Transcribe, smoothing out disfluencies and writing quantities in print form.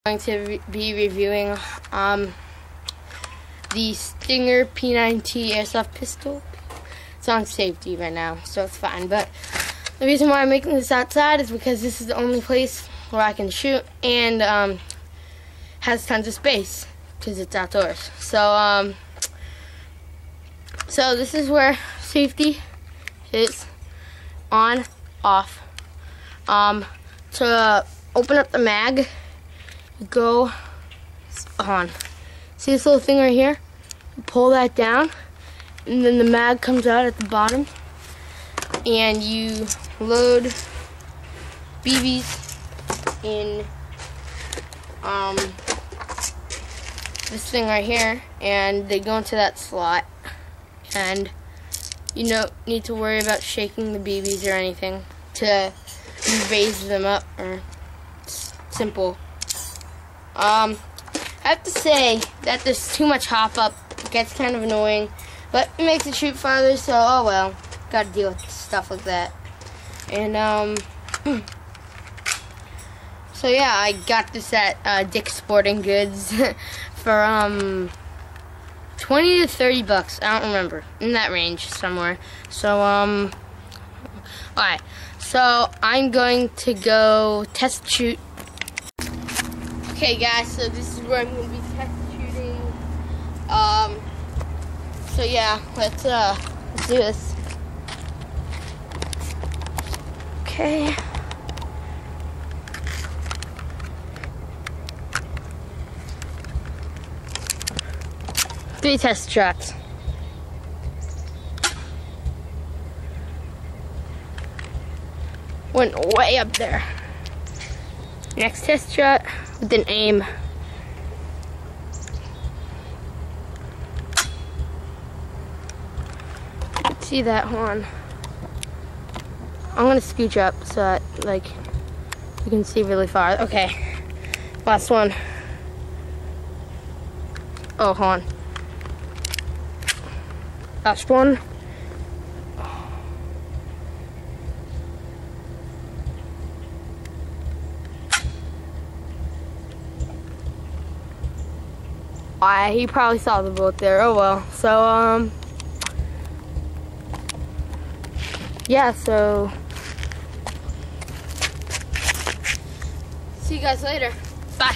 I'm going to be reviewing the Stinger P9T Airsoft pistol. It's on safety right now, so it's fine. But the reason why I'm making this outside is because this is the only place where I can shoot and has tons of space because it's outdoors. So so this is where safety is on, off. To open up the mag, you go on. See this little thing right here? You pull that down, and then the mag comes out at the bottom, and you load BBs in this thing right here, and they go into that slot, and you don't need to worry about shaking the BBs or anything to raise them up, or simple. I have to say that there's too much hop up. It gets kind of annoying, but it makes it shoot farther, so oh well. Gotta deal with stuff like that. And so yeah, I got this at Dick's Sporting Goods for 20 to 30 bucks. I don't remember, in that range somewhere. So alright, so I'm going to go test shoot. Okay guys, so this is where I'm going to be test shooting. So yeah, let's do this. Okay. 3 test shots. Went way up there. Next test shot with an aim. See that? Hold on. I'm gonna scooch up so that like you can see really far. Okay. Last one. Oh, hold on. Last one. He probably saw the bullet there. Oh well. So yeah, so see you guys later. Bye.